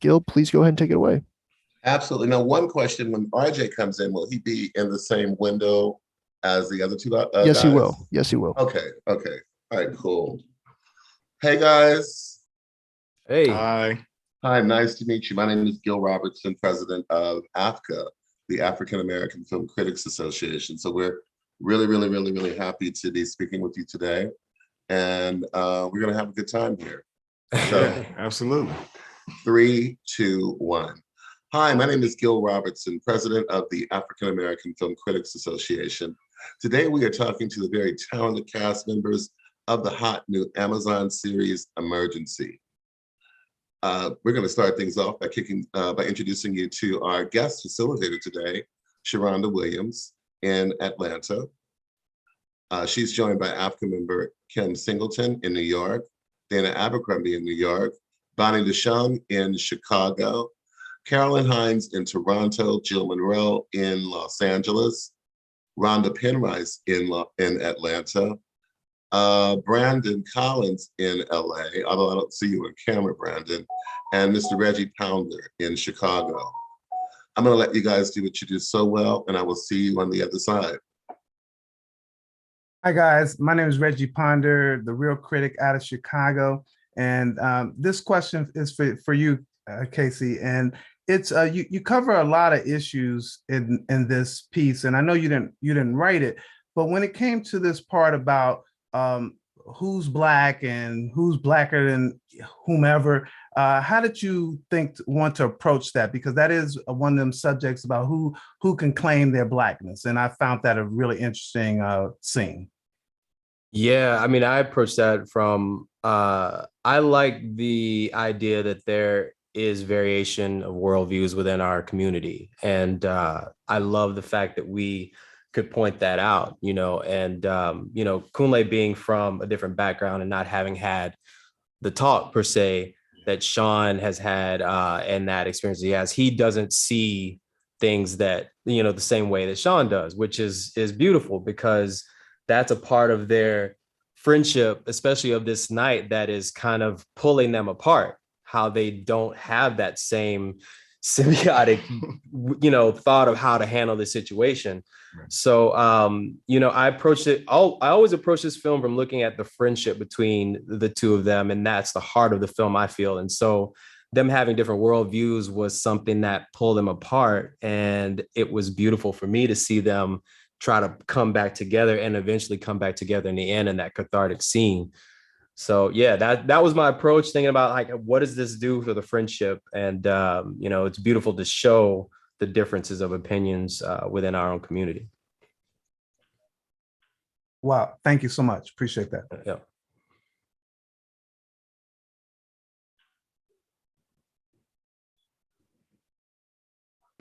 Gil, please go ahead and take it away. Absolutely. Now, one question: when RJ comes in, will he be in the same window as the other two Yes, guys? he will. Yes, he will. Okay. Okay. All right. Cool. Hey guys. Hey. Hi. Hi. Nice to meet you. My name is Gil Robertson, president of AFCA, the African American Film Critics Association. So we're really happy to be speaking with you today, and we're going to have a good time here. So, Yeah, absolutely. 3, 2, 1. Hi, my name is Gil Robertson, president of the African American Film Critics Association. Today we are talking to the very talented cast members of the hot new Amazon series Emergency. We're going to start things off by introducing you to our guest facilitator today, Sharonda Williams in Atlanta. She's joined by AFCA member Kim Singleton in New York, Dana Abercrombie in New York, Bonnie DeShung in Chicago, Carolyn Hines in Toronto, Jill Monroe in Los Angeles, Rhonda Penrice in Atlanta, Brandon Collins in LA, although I don't see you on camera, Brandon, and Mr. Reggie Pounder in Chicago. I'm gonna let you guys do what you do so well, and I will see you on the other side. Hi guys, my name is Reggie Ponder, the real critic out of Chicago. And this question is for you, Casey. And it's you cover a lot of issues in this piece, and I know you didn't write it, but when it came to this part about who's Black and who's Blacker than whomever, how did you want to approach that? Because that is one of them subjects about who can claim their Blackness, and I found that a really interesting scene. Yeah, I mean, I approached that from, I like the idea that there is variation of worldviews within our community. And I love the fact that we could point that out, and, Kunle being from a different background and not having had the talk per se that Sean has had and that experience he has, he doesn't see things that, the same way that Sean does, which is beautiful, because that's a part of their friendship, especially of this night, that is kind of pulling them apart, how they don't have that same symbiotic, thought of how to handle the situation. Right. So, I approached it, I always approach this film from looking at the friendship between the two of them. And that's the heart of the film, I feel. And so them having different worldviews was something that pulled them apart. And it was beautiful for me to see them try to come back together and eventually come back together in the end in that cathartic scene. So yeah, that was my approach, thinking about like, what does this do for the friendship? And it's beautiful to show the differences of opinions within our own community. Wow, thank you so much. Appreciate that. Yeah.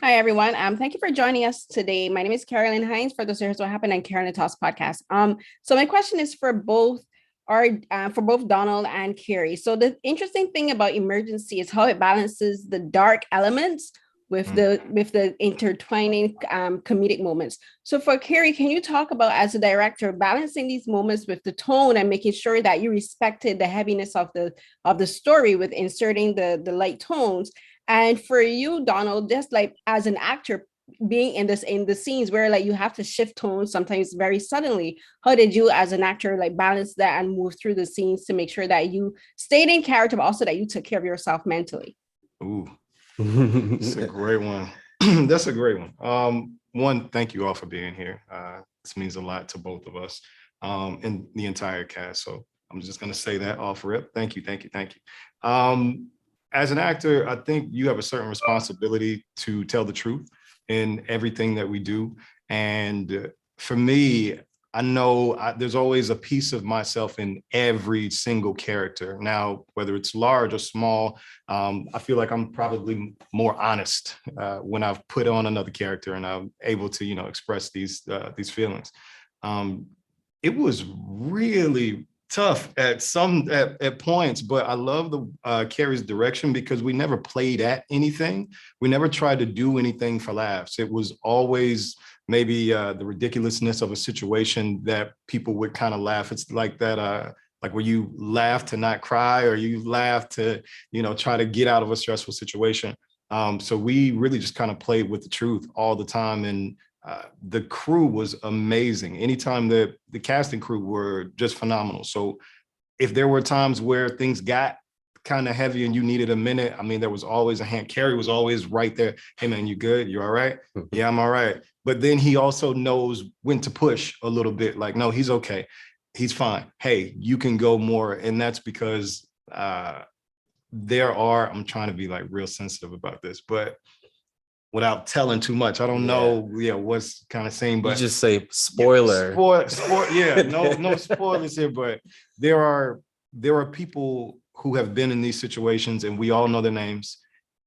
Hi, everyone. Thank you for joining us today. My name is Carolyn Hines for the Here's What Happened and Carolyn Talks podcast. So my question is for both Donald and Carey. So the interesting thing about Emergency is how it balances the dark elements with the intertwining comedic moments. So for Carey, can you talk about, as a director, balancing these moments with the tone and making sure that you respected the heaviness of the story with inserting the light tones? And for you, Donald, just like as an actor, being in the scenes where like you have to shift tones sometimes very suddenly, how did you as an actor like balance that and move through the scenes to make sure that you stayed in character, but also that you took care of yourself mentally? Ooh, that's a great one. That's a great one. One, thank you all for being here. This means a lot to both of us and the entire cast. So I'm just going to say that off rip. Thank you. As an actor, I think you have a certain responsibility to tell the truth in everything that we do. And for me, I know there's always a piece of myself in every single character. Now, whether it's large or small, I feel like I'm probably more honest when I've put on another character and I'm able to, express these feelings. It was really tough at points, but I love the Carey's direction, because we never played at anything. We never tried to do anything for laughs. It was always maybe the ridiculousness of a situation that people would kind of laugh. It's like that like where you laugh to not cry, or you laugh to, try to get out of a stressful situation. So we really just kind of played with the truth all the time. And the crew was amazing. Anytime the casting crew were just phenomenal. So if there were times where things got kind of heavy and you needed a minute, I mean, there was always a hand. Carey was always right there. Hey man, you good? You all right? Yeah, I'm all right. But then he also knows when to push a little bit. Like, no, he's okay. He's fine. Hey, you can go more. And that's because I'm trying to be like real sensitive about this, but without telling too much, I don't know, what's kind of saying, but you just say spoiler. No spoilers here, but there are people who have been in these situations and we all know their names.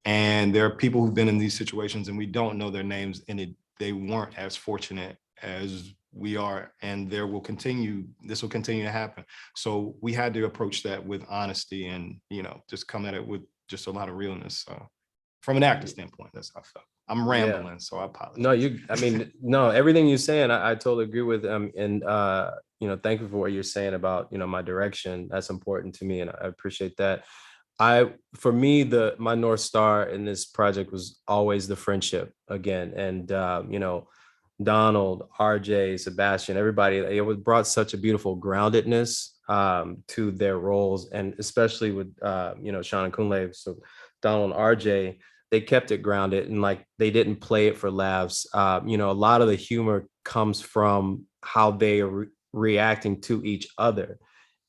And there are people who've been in these situations and we don't know their names, and they weren't as fortunate as we are, and this will continue to happen. So we had to approach that with honesty and, just come at it with just a lot of realness. So from an actor standpoint, that's how I felt. I'm rambling, so I apologize. No, everything you're saying, I totally agree with. And thank you for what you're saying about, my direction. That's important to me, and I appreciate that. For me, my North Star in this project was always the friendship again. And, Donald, RJ, Sebastian, everybody, it brought such a beautiful groundedness to their roles. And especially with, Sean and Kunle, so Donald and RJ, they kept it grounded and like they didn't play it for laughs. A lot of the humor comes from how they are reacting to each other.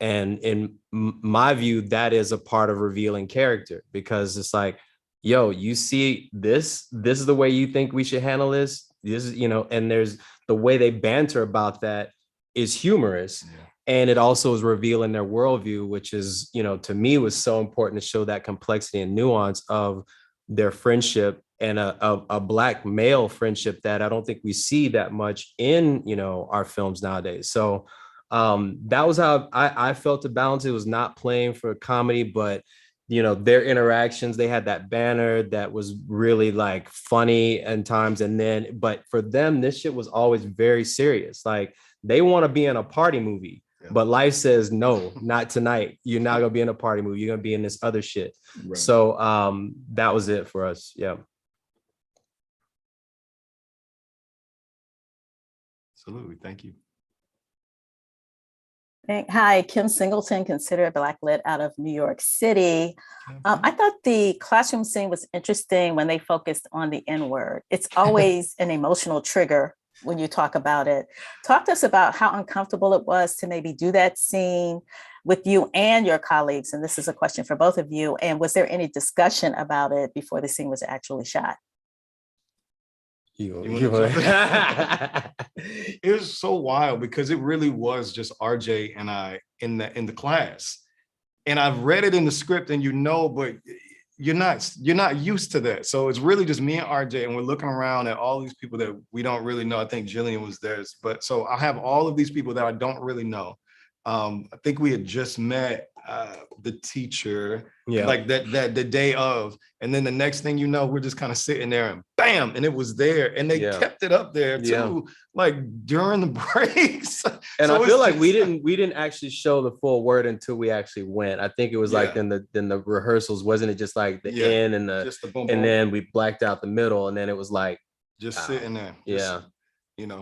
And in my view, that is a part of revealing character, because it's like, yo, you see this is the way you think we should handle this. This is, and there's the way they banter about that is humorous. Yeah. And it also is revealing their worldview, which is, to me was so important to show that complexity and nuance of their friendship, and a Black male friendship that I don't think we see that much in, our films nowadays. So that was how I felt to balance. It was not playing for comedy, but their interactions, they had that banner that was really like funny at times. And then, but for them, this shit was always very serious. Like they want to be in a party movie, but life says, no, not tonight. You're not going to be in a party movie. You're going to be in this other shit. Right. So that was it for us. Yeah. Absolutely. Thank you. Hi, Kim Singleton, considered Black lit out of New York City. I thought the classroom scene was interesting when they focused on the N-word. It's always an emotional trigger when you talk about it. Talk to us about how uncomfortable it was to maybe do that scene with you and your colleagues. And this is a question for both of you. And was there any discussion about it before the scene was actually shot? It was so wild because it really was just RJ and I in the class, and I've read it in the script, and but you're not used to that. So it's really just me and RJ, and we're looking around at all these people that we don't really know. I think Jillian was there, but so I have all of these people that I don't really know. I think we had just met the teacher, like that the day of, and then the next thing you know, we're just kind of sitting there and bam, and it was there, and they kept it up there too, like during the breaks. And so I feel like we didn't actually show the full word until we actually went. I think it was like in the rehearsals, wasn't it just like the end and just the boom, and then we blacked out the middle, and then it was like just sitting there,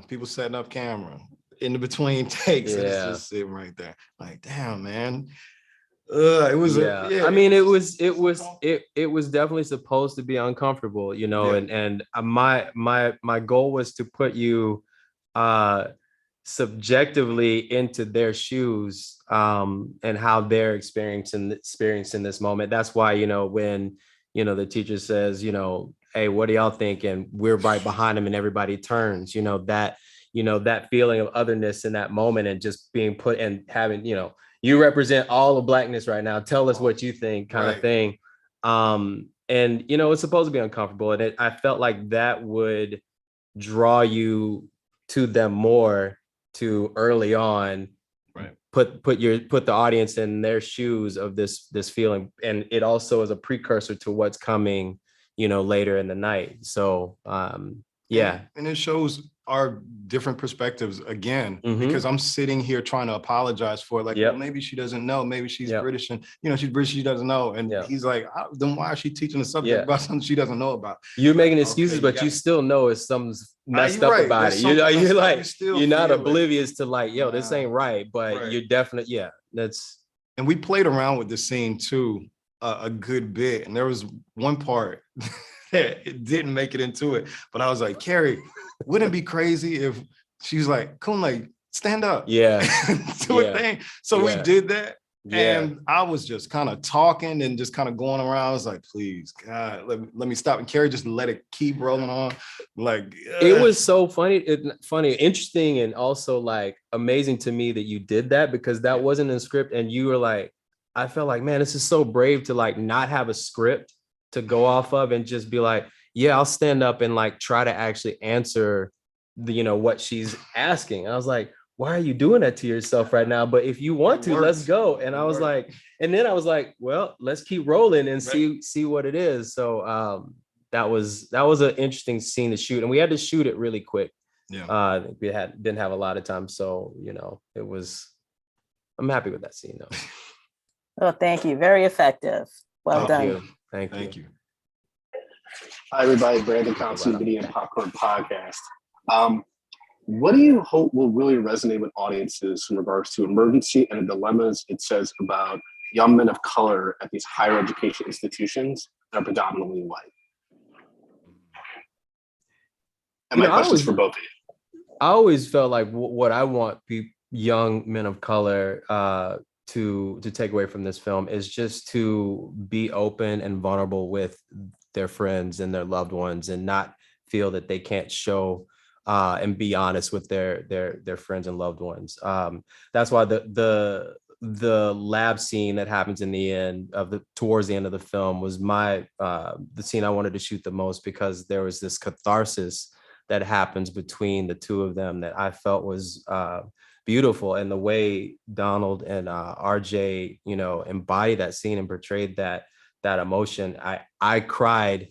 people setting up camera in between takes, and it's just sitting right there, like, damn, man. It was I mean, it was definitely supposed to be uncomfortable, and my goal was to put you subjectively into their shoes, and how they're experiencing this moment. That's why, when the teacher says, hey, what do y'all think, and we're right behind them and everybody turns, that feeling of otherness in that moment, and just being put and having, you represent all of Blackness right now. Tell us what you think, kind of thing. And, it's supposed to be uncomfortable. And I felt like that would draw you to them more to early on, put the audience in their shoes of this feeling. And it also is a precursor to what's coming, later in the night. So, and it shows our different perspectives again, Mhm. because I'm sitting here trying to apologize for it. Like, Yep. well, maybe she doesn't know. Maybe she's Yep. British and, she's British, she doesn't know. And Yeah. he's like, then why is she teaching the subject Yeah. about something she doesn't know about? You're making Okay, excuses, you but got you it. still know it's something's messed you're up right. about There's it. something You're messed up. like, You still you're not feel it. oblivious to like, yo, this Nah. ain't right, but Right. you're definitely, yeah, that's. And we played around with the scene too a good bit. And there was one part that it didn't make it into it. But I was like, Carey, wouldn't it be crazy if she's like, Kunle, stand up. Yeah. Do Yeah. a thing. So Yeah. we did that. Yeah. And I was just kind of talking and just kind of going around. I was like, please, God, let me stop. And Carey just let it keep rolling on. Like, It was so funny, interesting, and also like amazing to me that you did that, because that wasn't in script. And you were like, I felt like, man, this is so brave to like not have a script to go off of and just be like, yeah, I'll stand up and like try to actually answer what she's asking. I was like, why are you doing that to yourself right now? But if you want to, let's go. And I was like, and then I was like, well, let's keep rolling and see what it is. So that was an interesting scene to shoot, and we had to shoot it really quick. Yeah. We didn't have a lot of time, so it was. I'm happy with that scene though. Oh, thank you. Very effective. Well done. Thank you. Hi, everybody. Brandon Thompson, Video and Popcorn Podcast. What do you hope will really resonate with audiences in regards to emergency and the dilemmas it says about young men of color at these higher education institutions that are predominantly white? And my question is for both of you. I always felt like what I want young men of color to take away from this film is just to be open and vulnerable with their friends and their loved ones, and not feel that they can't show and be honest with their friends and loved ones. That's why the lab scene that happens in the end towards the end of the film was the scene I wanted to shoot the most, because there was this catharsis that happens between the two of them that I felt was beautiful. And the way Donald and RJ, embodied that scene and portrayed that emotion, I cried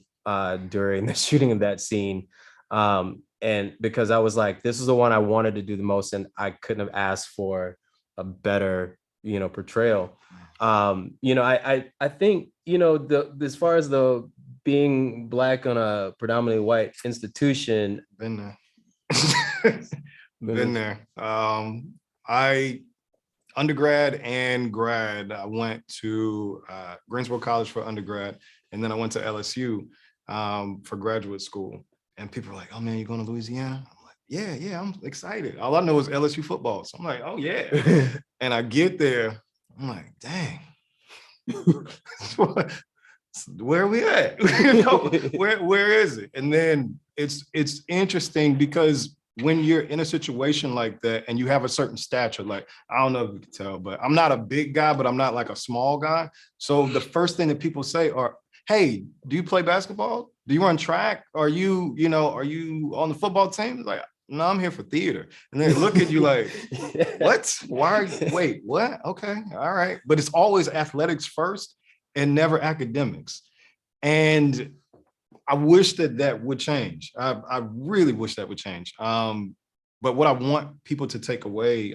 during the shooting of that scene. And because I was like, this is the one I wanted to do the most, and I couldn't have asked for a better, portrayal. I think, as far as the being Black on a predominantly white institution. Been there. I undergrad and grad, I went to Greensboro College for undergrad, and then I went to LSU for graduate school. And people are like, oh man, you're going to Louisiana? I'm like, yeah, I'm excited. All I know is LSU football. So I'm like, oh yeah. And I get there, I'm like, dang. Where are we at? Where is it? And then it's interesting because when you're in a situation like that and you have a certain stature, like, I don't know if you can tell, but I'm not a big guy, but I'm not like a small guy. So the first thing that people say are, hey, do you play basketball? Do you run track? Are you on the football team? Like, no, I'm here for theater. And they look at you like, what? Wait, what? Okay, all right. But it's always athletics first and never academics. And I wish that would change. I really wish that would change. But what I want people to take away,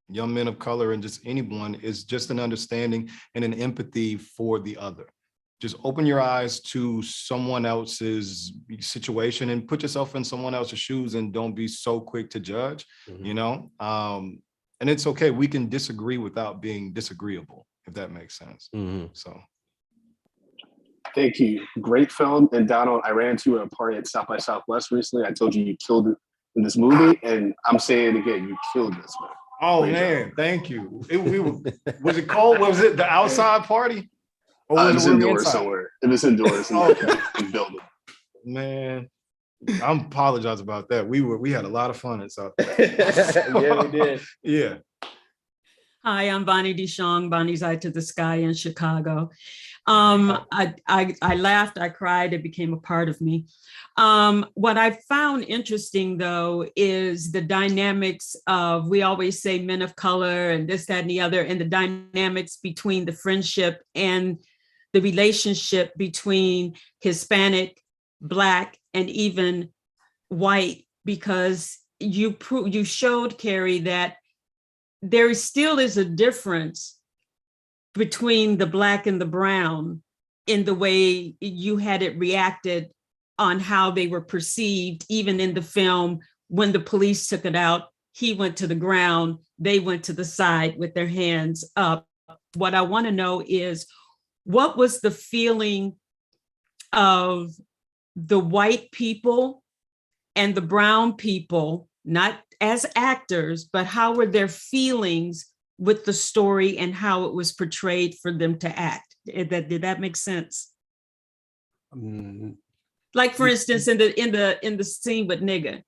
young men of color and just anyone, is just an understanding and an empathy for the other. Just open your eyes to someone else's situation and put yourself in someone else's shoes, and don't be so quick to judge, and it's okay. We can disagree without being disagreeable, if that makes sense. So. Thank you. Great film. And Donald, I ran into a party at South by Southwest recently. I told you killed it in this movie, and I'm saying it again, you killed this, man. Oh, great man, job. Thank you. Was it cold? Was it the outside party? Or was it was indoors somewhere. It was indoors in the building. Man, I apologize about that. We had a lot of fun at South. Yeah, we did. Yeah. Hi, I'm Bonnie DeShong, Bonnie's Eye to the Sky in Chicago. I laughed, I cried, it became a part of me. What I found interesting, though, is the dynamics of, we always say men of color and this, that, and the other, and the dynamics between the friendship and the relationship between Hispanic, Black, and even white because you showed, Carey, that there still is a difference between the Black and the brown in the way you had it reacted on how they were perceived, even in the film. When the police took it out, he went to the ground, they went to the side with their hands up. What I want to know is, what was the feeling of the white people and the brown people, not as actors, but how were their feelings with the story and how it was portrayed for them to act? Did that make sense? Like, for instance, in the scene with nigga,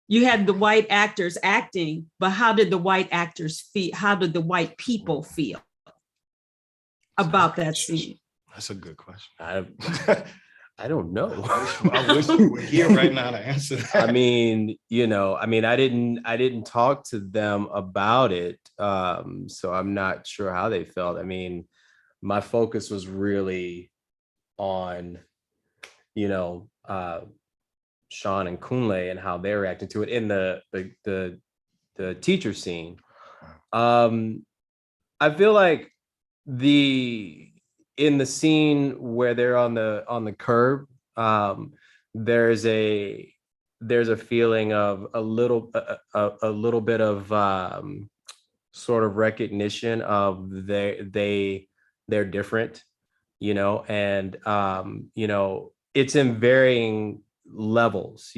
you had the white actors acting, but how did the white actors feel? How did the white people feel about that scene? That's a good question. I don't know. I wish we were here right now to answer that. I mean, I didn't talk to them about it. So I'm not sure how they felt. I mean, my focus was really on, Sean and Kunle and how they're reacting to it in the teacher scene. I feel like in the scene where they're on the curb, there's a feeling of a little bit of sort of recognition of they're different, and it's in varying levels.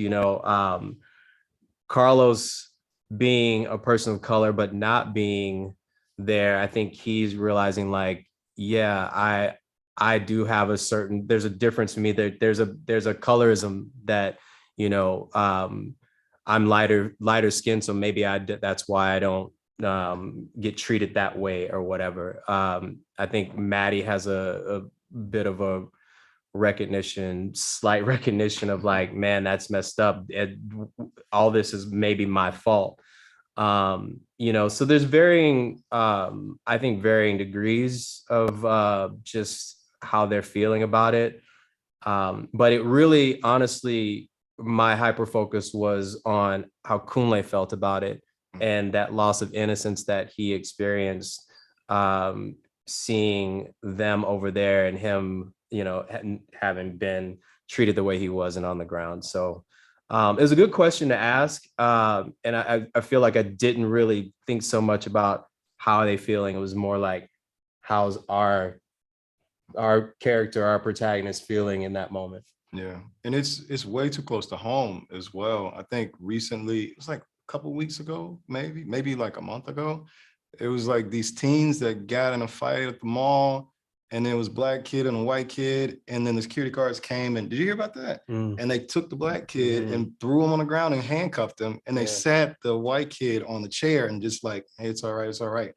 Carlos being a person of color but not being there, I think he's realizing, like, yeah, I do have there's a difference in me. There's a colorism that, I'm lighter skin, so maybe that's why I don't get treated that way or whatever. I think Maddie has a bit of a slight recognition of, like, man, that's messed up. All this is maybe my fault. So there's varying degrees of just how they're feeling about it. But it really, honestly, my hyper focus was on how Kunle felt about it and that loss of innocence that he experienced, seeing them over there and him, having been treated the way he was and on the ground. So it was a good question to ask. And I feel like I didn't really think so much about how are they feeling. It was more like, how's our character, our protagonist, feeling in that moment? Yeah, and it's way too close to home as well. I think recently, it was like a couple of weeks ago, maybe like a month ago, it was like these teens that got in a fight at the mall, and there was a Black kid and a white kid, and then the security guards came, and did you hear about that? And they took the Black kid and threw him on the ground and handcuffed him, and they sat the white kid on the chair and just like, hey, it's all right.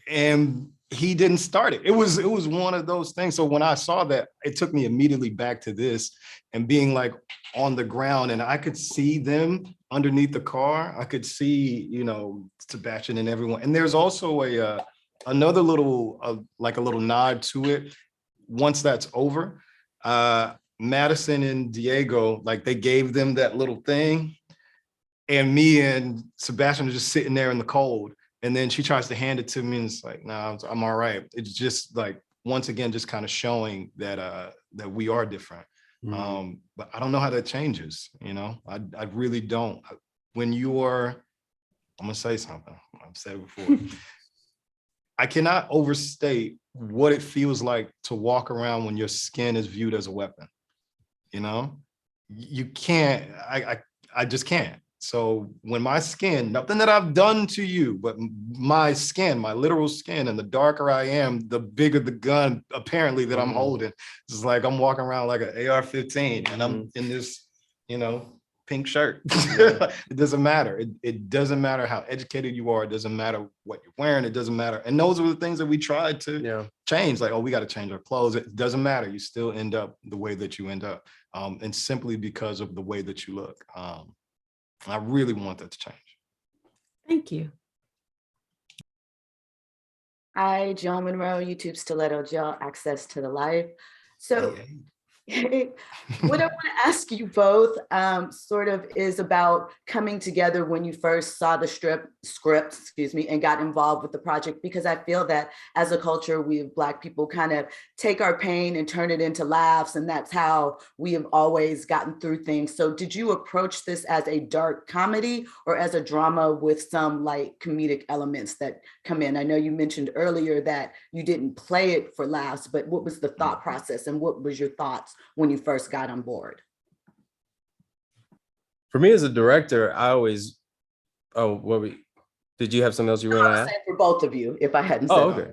And he didn't start it. It was one of those things. So when I saw that, it took me immediately back to this and being like on the ground, and I could see them underneath the car. I could see, Sebastian and everyone. And there's also another little, like a little nod to it. Once that's over, Madison and Diego, like, they gave them that little thing, and me and Sebastian are just sitting there in the cold. And then she tries to hand it to me, and it's like, nah, I'm all right. It's just like, once again, just kind of showing that that we are different. But I don't know how that changes. I really don't. When I'm gonna say something I've said before. I cannot overstate what it feels like to walk around when your skin is viewed as a weapon. You can't. I just can't. So when my skin, nothing that I've done to you, but my skin, my literal skin, and the darker I am, the bigger the gun apparently that I'm holding. It's like I'm walking around like an AR-15 and I'm in this, pink shirt. It doesn't matter. It doesn't matter how educated you are. It doesn't matter what you're wearing. It doesn't matter. And those are the things that we tried to change. Like, oh, we got to change our clothes. It doesn't matter. You still end up the way that you end up. And simply because of the way that you look. I really want that to change. Thank you. Hi, Joan Monroe, YouTube Stiletto Gel, access to the life. So What I want to ask you both sort of is about coming together when you first saw the script, and got involved with the project, because I feel that as a culture, we Black people kind of take our pain and turn it into laughs, and that's how we have always gotten through things. So did you approach this as a dark comedy or as a drama with some like comedic elements that come in? I know you mentioned earlier that you didn't play it for laughs, but what was the thought process and what was your thoughts when you first got on board? For me as a director, I always, did you have something else you were going to ask? For both of you, if I hadn't said. Oh, okay.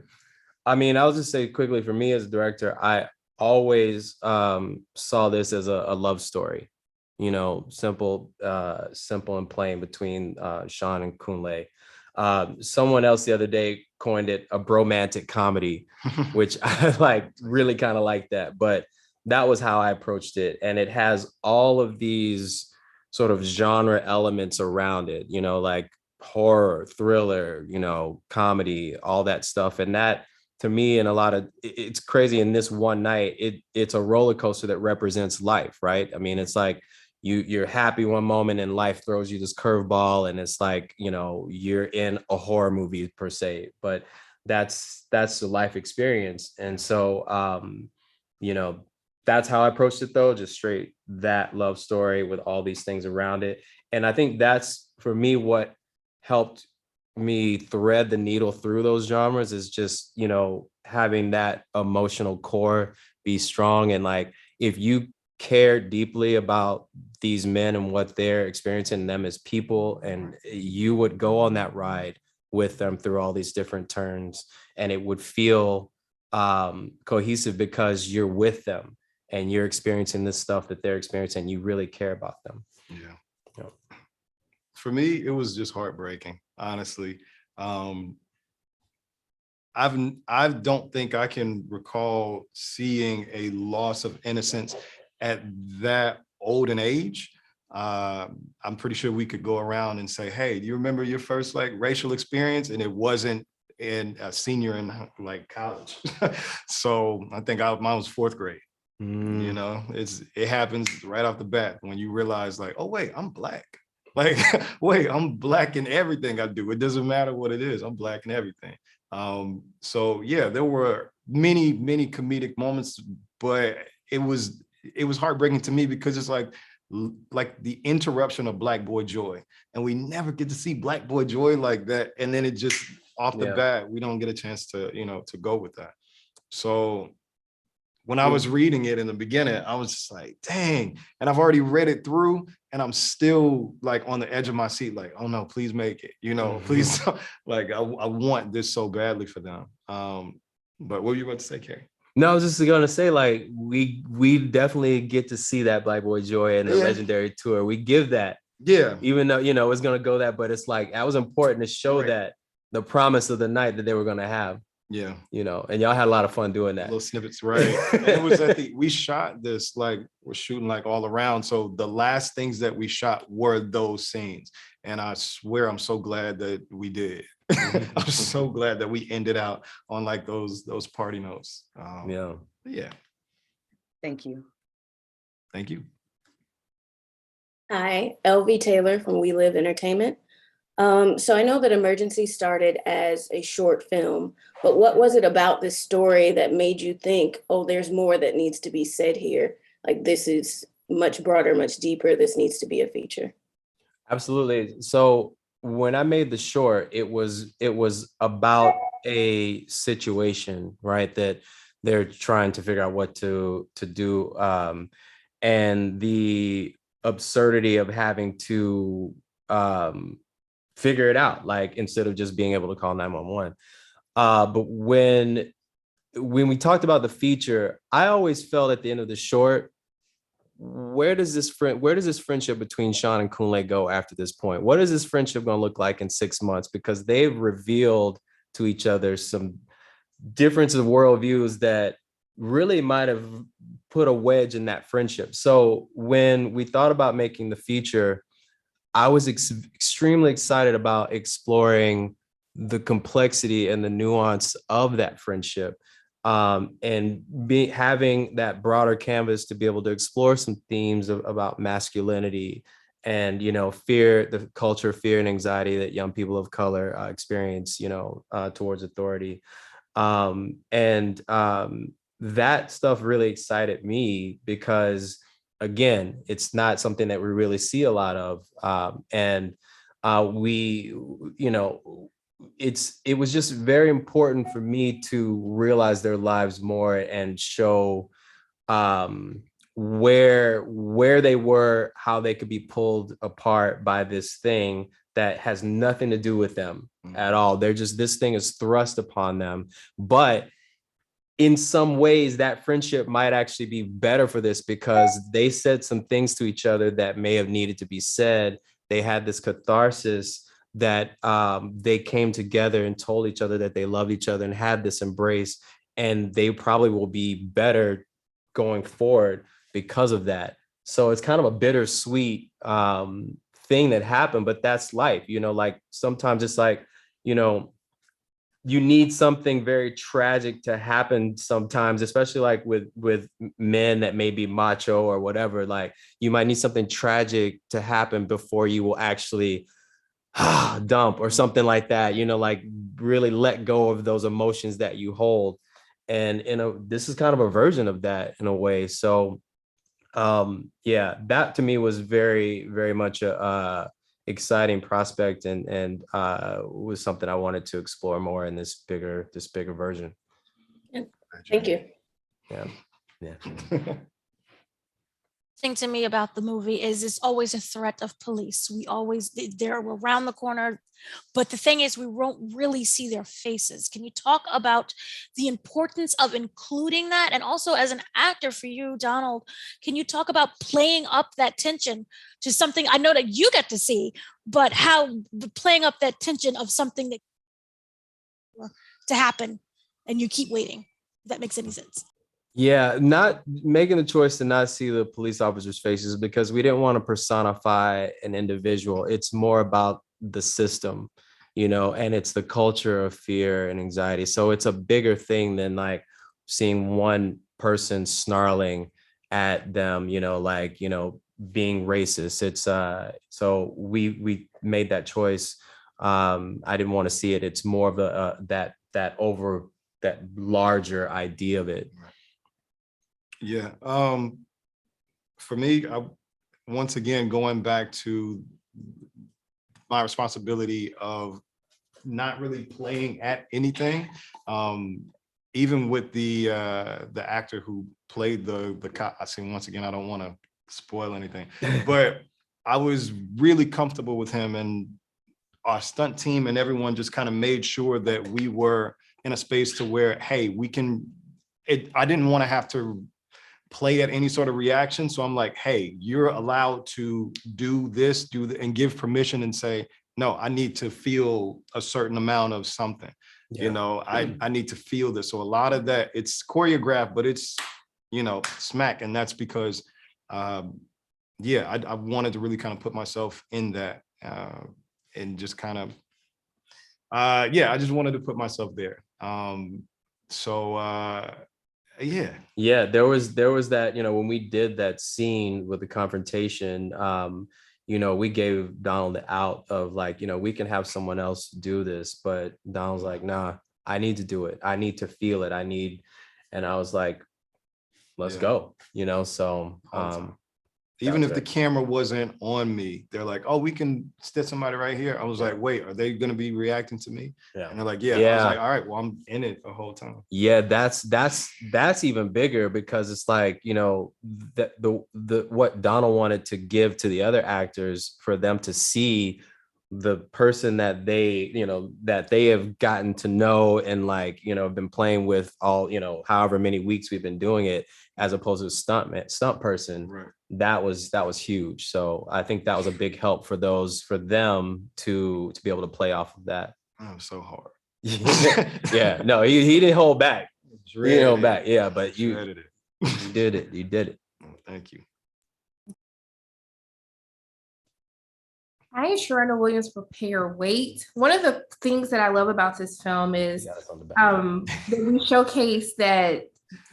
I mean, I'll just say quickly, for me as a director, I always saw this as a love story, you know, simple and plain between Sean and Kunle. Someone else the other day coined it a bromantic comedy, which I like really kind of like that, but that was how I approached it. And it has all of these sort of genre elements around it, you know, like horror, thriller, you know, comedy, all that stuff. And that, to me, and it's crazy, in this one night, it's a roller coaster that represents life, right? I mean, it's like you're happy one moment and life throws you this curveball, and it's like, you know, you're in a horror movie per se, but that's the life experience. And so, you know, that's how I approached it, though, just straight that love story with all these things around it. And I think that's, for me, what helped me thread the needle through those genres is just, you know, having that emotional core be strong. And like, if you care deeply about these men and what they're experiencing, them as people, and you would go on that ride with them through all these different turns, and it would feel cohesive because you're with them and you're experiencing this stuff that they're experiencing. You really care about them. Yeah. For me, it was just heartbreaking, honestly. I don't think I can recall seeing a loss of innocence at that old an age. I'm pretty sure we could go around and say, hey, do you remember your first like racial experience? And it wasn't in a senior in like college. So I think mine was 4th grade. You know, it happens right off the bat when you realize like, oh wait, I'm Black. Like, wait, I'm Black in everything I do. It doesn't matter what it is. I'm Black in everything. So yeah, there were many comedic moments, but it was heartbreaking to me because it's like the interruption of Black boy joy, and we never get to see Black boy joy like that. And then it just off the bat, we don't get a chance to, you know, to go with that. So when I was reading it in the beginning, I was just like, dang. And I've already read it through and I'm still like on the edge of my seat, like, oh no, please make it, you know, please. Like, I want this so badly for them. But what were you about to say, Carey? No, I was just gonna say, like, we definitely get to see that Black Boy Joy in the Legendary Tour. We give that. Yeah. Even though, you know, it's gonna go that, but it's like, that was important to show that the promise of the night that they were gonna have. Yeah. You know, and y'all had a lot of fun doing that. Little snippets, right? And it was we shot this, like, we're shooting like all around. So the last things that we shot were those scenes. And I swear I'm so glad that we did. I'm so glad that we ended out on like those party notes. Yeah. Thank you. Thank you. Hi, LV Taylor from We Live Entertainment. So I know that Emergency started as a short film, but what was it about this story that made you think, oh, there's more that needs to be said here? Like, this is much broader, much deeper. This needs to be a feature. Absolutely. So when I made the short, it was about a situation, right, that they're trying to figure out what to do, and the absurdity of having to figure it out, like, instead of just being able to call 911. But when we talked about the feature, I always felt at the end of the short, where does this friendship between Sean and Kunle go after this point? What is this friendship going to look like in 6 months? Because they've revealed to each other some differences of worldviews that really might have put a wedge in that friendship. So when we thought about making the feature, I was extremely excited about exploring the complexity and the nuance of that friendship. and having that broader canvas to be able to explore some themes about masculinity and, you know, fear, the culture, fear and anxiety that young people of color experience, you know, towards authority. That stuff really excited me because, again, it's not something that we really see a lot of. We, you know, it was just very important for me to realize their lives more and show where they were, how they could be pulled apart by this thing that has nothing to do with them at all. They're just, this thing is thrust upon them. But in some ways, that friendship might actually be better for this because they said some things to each other that may have needed to be said. They had this catharsis that they came together and told each other that they loved each other and had this embrace, and they probably will be better going forward because of that. So it's kind of a bittersweet thing that happened, but that's life, you know, like sometimes it's like, you know, you need something very tragic to happen sometimes, especially like with men that may be macho or whatever. Like you might need something tragic to happen before you will actually dump or something like that, you know, like really let go of those emotions that you hold. And this is kind of a version of that in a way. So yeah, that to me was very, very much a exciting prospect and was something I wanted to explore more in this bigger version. Thank you. Yeah. Thing to me about the movie is it's always a threat of police. They're around the corner, but the thing is we won't really see their faces. Can you talk about the importance of including that? And also as an actor for you, Donald, can you talk about playing up that tension to something I know that you get to see, but how playing up that tension of something that to happen and you keep waiting, if that makes any sense? Yeah, not making the choice to not see the police officers' faces because we didn't want to personify an individual. It's more about the system, you know, and it's the culture of fear and anxiety. So it's a bigger thing than like seeing one person snarling at them, you know, like, you know, being racist. It's so we made that choice. I didn't want to see it. It's more of a that larger idea of it. Yeah. For me, once again, going back to my responsibility of not really playing at anything, even with the actor who played the cop. I see, once again, I don't want to spoil anything, but I was really comfortable with him, and our stunt team and everyone just kind of made sure that we were in a space to where, hey, we can. I didn't want to have to play at any sort of reaction. So I'm like, hey, you're allowed to do this, and give permission and say, no, I need to feel a certain amount of something. Yeah. You know, I need to feel this. So a lot of that, it's choreographed, but it's, you know, smack. And that's because, yeah, I wanted to really kind of put myself in that and just kind of, yeah, I just wanted to put myself there. Yeah, there was that, you know, when we did that scene with the confrontation, you know, we gave Donald the out of like, you know, we can have someone else do this, but Donald's like, nah, I need to do it. I need to feel it. And I was like, let's go, you know. So even if the camera wasn't on me, they're like, oh, we can stick somebody right here. I was like, wait, are they going to be reacting to the And they're like, yeah. I was like, all right, well, I'm in it the whole time. Yeah, that's even bigger because it's like, you know, the what Donald wanted to give to the other actors for them to see the person that they, you know, that they have gotten to know and like, you know, been playing with all, you know, however many weeks we've been doing it, as opposed to a stunt person. Right. That was huge. So I think that was a big help for them to be able to play off of that. That was so hard. Yeah, no, he didn't hold back. He didn't hold back. Yeah, but you did it. You did it. Oh, thank you. Hi, Sharona Williams, Prepare Wait. One of the things that I love about this film is that we showcase that.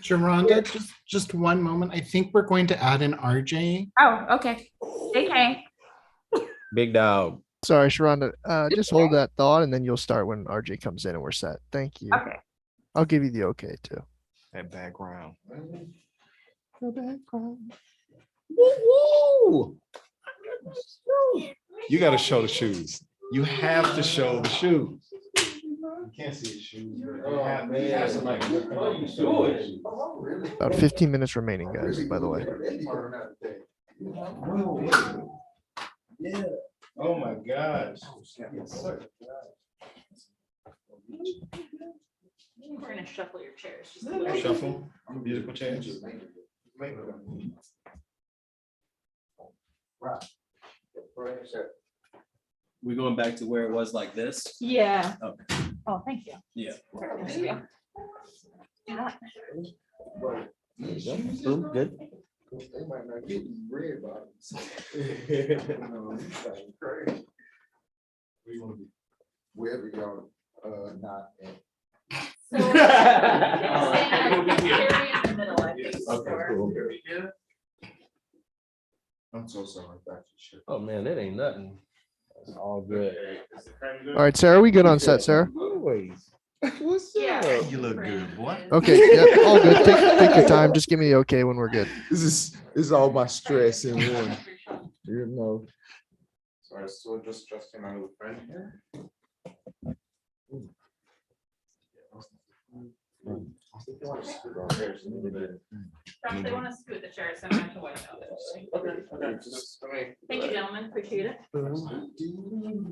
Sharonda, just one moment. I think we're going to add an RJ. Oh, okay. Okay. Big dog. Sorry, Sharonda. Just hold that thought and then you'll start when RJ comes in and we're set. Thank you. Okay. I'll give you the okay too. That background. The background. Woo! You got to show the shoes. You have to show the shoes. You can't see his shoes. About 15 minutes remaining, guys, by the way. Yeah. Oh my gosh. Yes, sir. We're gonna shuffle your chairs. Shuffle musical chairs. We're going back to where it was like this. Yeah. Okay. Oh, thank you. Yeah. Boom, good. They might not get red bottoms. Wherever y'all not at. Okay, cool. I'm so sorry about your shit. Oh man, that ain't nothing. That's all good. All right, Sarah, we good on set, Sarah? Always. What's up? You look good, boy. Okay, yeah, all good. Take your time. Just give me the okay when we're good. This is all my stress in one. You know. So I still just trusting my little friend here. They want to scoot the chairs, so I'm going to wait out there. Okay, just for me. Thank you, gentlemen. Appreciate it.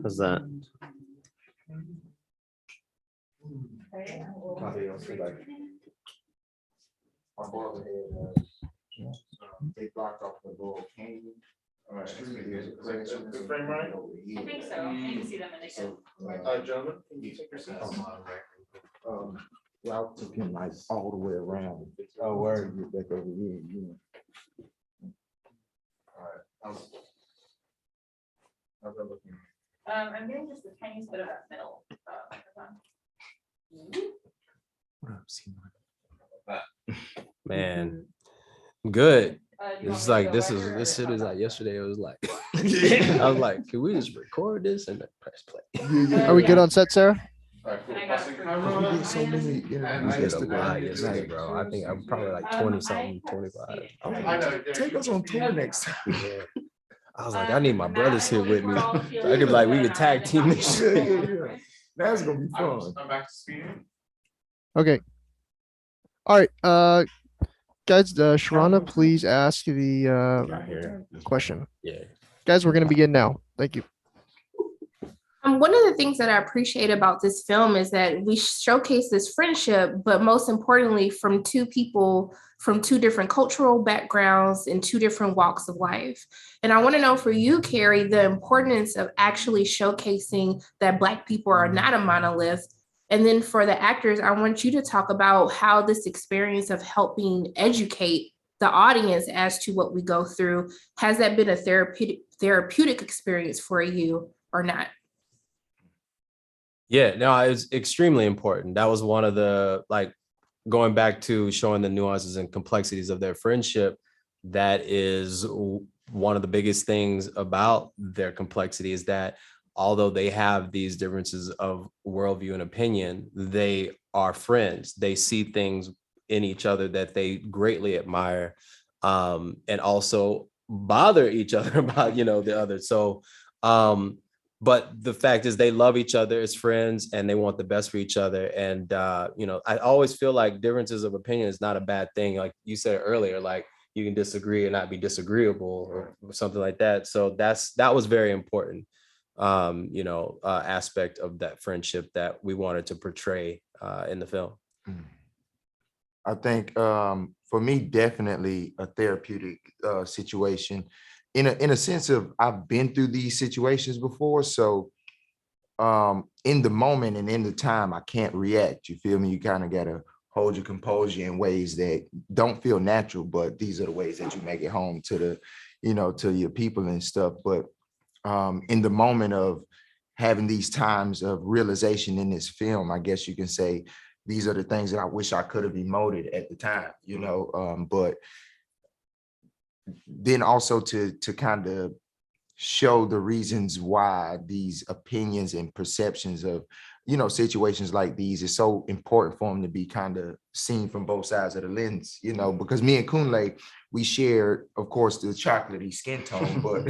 How's that? They blocked off the little cane. I think so. You can see them in the Gentlemen, can you take your seats? Route took him like all the way around. Oh, word. Get back over here, you know. All right. How's that looking? I'm getting just the tiniest bit of that middle microphone. Man, good. You want It's me to like go this wider is or- like yesterday. It was like I was like, can we just record this and then press play? Are we good on set, Sarah? All right, cool. And I got We did so many interviews I did a lot yesterday. yesterday, bro. I think I'm probably like 20 something, 25. I know. Take us on tour next time. Yeah. I was like, I need my brothers here with me. So I could like we could tag team this Yeah, shit. yeah, yeah. That's gonna be fun. I'm back to speeding. Okay. All right, guys, Sharona, please ask the Right here. question. Yeah. Guys, we're gonna begin now. Thank you. One of the things that I appreciate about this film is that we showcase this friendship, but most importantly, from two people from two different cultural backgrounds and two different walks of life. And I want to know for you, Carey, the importance of actually showcasing that Black people are not a monolith. And then for the actors, I want you to talk about how this experience of helping educate the audience as to what we go through, has that been a therapeutic experience for you or not? Yeah, no, it's extremely important. That was one of the, like, going back to showing the nuances and complexities of their friendship. That is one of the biggest things about their complexity, is that although they have these differences of worldview and opinion, they are friends. They see things in each other that they greatly admire, and also bother each other about, the other. So, but the fact is they love each other as friends and they want the best for each other. And, I always feel like differences of opinion is not a bad thing. Like you said earlier, like you can disagree and not be disagreeable or something like that. So that was very important, aspect of that friendship that we wanted to portray in the film. I think for me, definitely a therapeutic situation in a sense of I've been through these situations before. So in the moment and in the time, I can't react. You feel me? You kind of got to hold your composure in ways that don't feel natural, but these are the ways that you make it home to to your people and stuff. But in the moment of having these times of realization in this film, I guess you can say these are the things that I wish I could have emoted at the time, you know, but then also to kind of show the reasons why these opinions and perceptions of, you know, situations like these is so important for them to be kind of seen from both sides of the lens, you know, because me and Kunle, we shared, of course, the chocolatey skin tone, but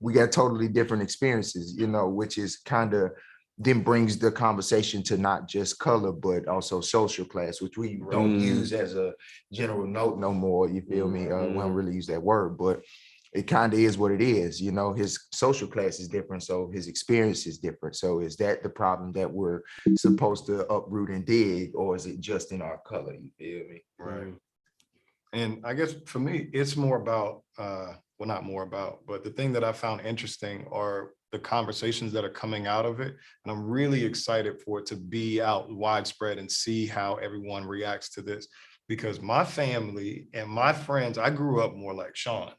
we got totally different experiences, you know, which is kind of then brings the conversation to not just color, but also social class, which we don't use as a general note no more. You feel me? We don't really use that word, but it kind of is what it is. You know, his social class is different, so his experience is different. So is that the problem that we're supposed to uproot and dig, or is it just in our color? You feel me? Right. And I guess for me, it's more about, well, not more about, but the thing that I found interesting are the conversations that are coming out of it. And I'm really excited for it to be out widespread and see how everyone reacts to this. Because my family and my friends, I grew up more like Sean.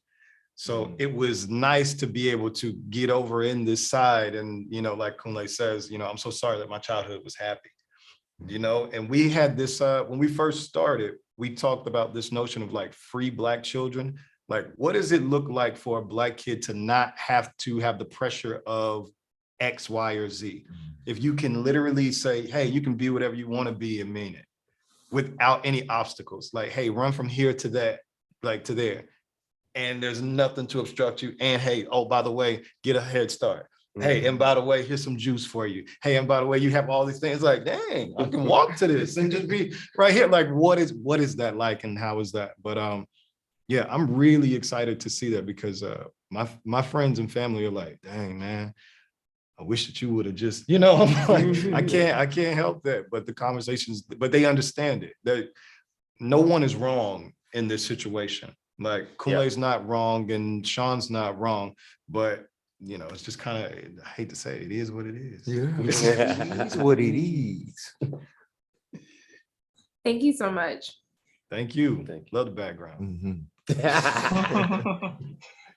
So it was nice to be able to get over in this side. And, you know, like Kunle says, you know, I'm so sorry that my childhood was happy, you know, and we had this, when we first started, we talked about this notion of like free Black children. Like, what does it look like for a Black kid to not have to have the pressure of X, Y, or Z? If you can literally say, hey, you can be whatever you want to be and mean it without any obstacles. Like, hey, run from here to that, like to there. And there's nothing to obstruct you. And hey, oh, by the way, get a head start. Hey, and by the way, here's some juice for you. Hey, and by the way, you have all these things. Like, dang, I can walk to this and just be right here. Like, what is that like, and how is that? But yeah, I'm really excited to see that because my friends and family are like, dang, man, I wish that you would have just, you know, I'm like, I can't help that. But the conversations, but they understand it. That no one is wrong in this situation. Like Kunle's not wrong and Sean's not wrong, but you know, it's just kind of, I hate to say it is what it is. Yeah, it is what it is. Thank you so much. Thank you. Love the background.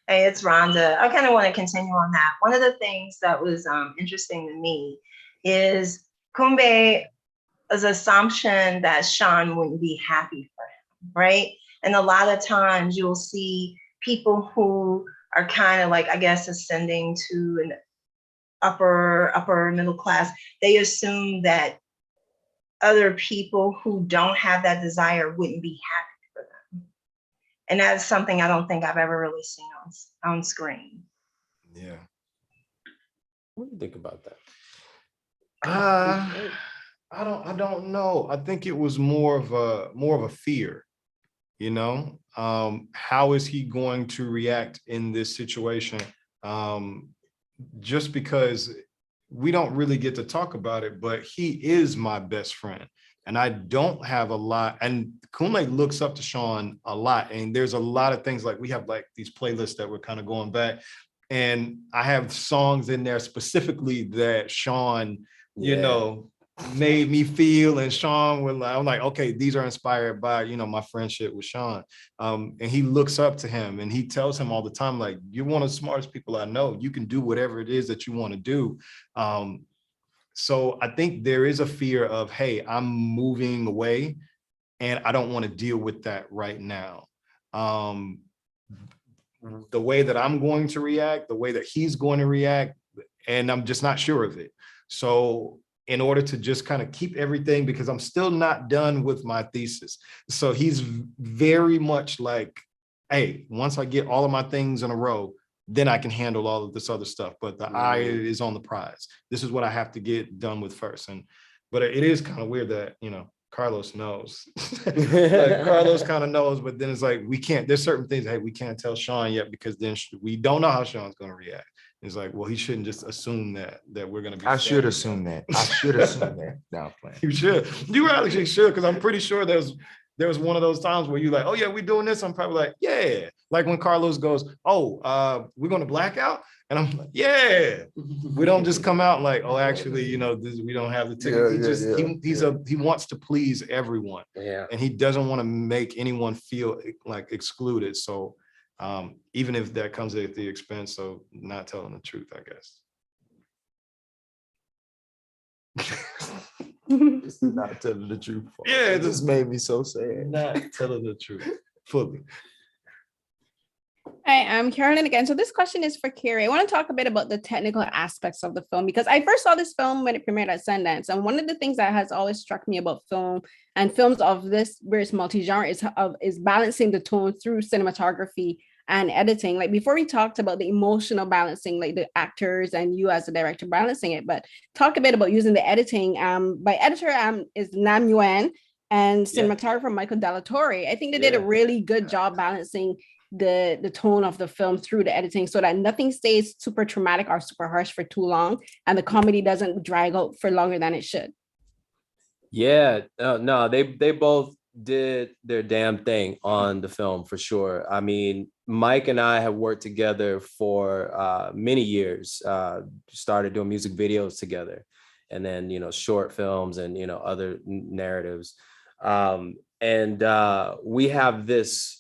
Hey, it's Rhonda. I kind of want to continue on that. One of the things that was interesting to me is Kunle's assumption that Sean wouldn't be happy for him, right? And a lot of times you'll see people who are kind of like, I guess, ascending to an upper middle class. They assume that other people who don't have that desire wouldn't be happy for them. And that's something I don't think I've ever really seen on screen. Yeah. What do you think about that? I don't know. I think it was more of a fear. You know, how is he going to react in this situation? Just because we don't really get to talk about it, but he is my best friend. And I don't have a lot, and Kunle looks up to Sean a lot. And there's a lot of things, like we have like these playlists that we're kind of going back. And I have songs in there specifically that Sean, you know, made me feel, and Sean was like, I'm like, okay, these are inspired by, you know, my friendship with Sean. And he looks up to him and he tells him all the time, like, you're one of the smartest people I know. You can do whatever it is that you want to do. So I think there is a fear of, hey, I'm moving away and I don't want to deal with that right now. The way that I'm going to react, the way that he's going to react, and I'm just not sure of it. So in order to just kind of keep everything, because I'm still not done with my thesis. So he's very much like, hey, once I get all of my things in a row, then I can handle all of this other stuff. But the eye is on the prize. This is what I have to get done with first. But it is kind of weird that, you know, Carlos knows. Like Carlos kind of knows, but then it's like, we can't, there's certain things, hey, we can't tell Sean yet because then we don't know how Sean's going to react. It's like, well, he shouldn't just assume that we're going to be. I should assume that. I should assume that. No, plan. You should. You actually should, because I'm pretty sure there was one of those times where you're like, oh yeah, we're doing this. I'm probably like, yeah. Like when Carlos goes, oh, we're going to blackout. And I'm like, yeah. We don't just come out like, oh, actually, you know, we don't have the ticket. He wants to please everyone. Yeah. And he doesn't want to make anyone feel like excluded. So even if that comes at the expense of not telling the truth, I guess. It's not telling the truth. Yeah, it just made me so sad. Not telling the truth fully. Hi, I'm Carolyn again. So this question is for Carey. I want to talk a bit about the technical aspects of the film because I first saw this film when it premiered at Sundance. And one of the things that has always struck me about film and films of this various multi-genre is balancing the tone through cinematography and editing. Like before we talked about the emotional balancing, like the actors and you as a director balancing it, but talk a bit about using the editing. By editor is Nam Nguyen and cinematographer Michael Della Torre. I think they did a really good job balancing the tone of the film through the editing so that nothing stays super traumatic or super harsh for too long and the comedy doesn't drag out for longer than it should. Yeah, no, they both did their damn thing on the film for sure. I mean, Mike and I have worked together for many years, started doing music videos together and then, short films and, other narratives. And we have this,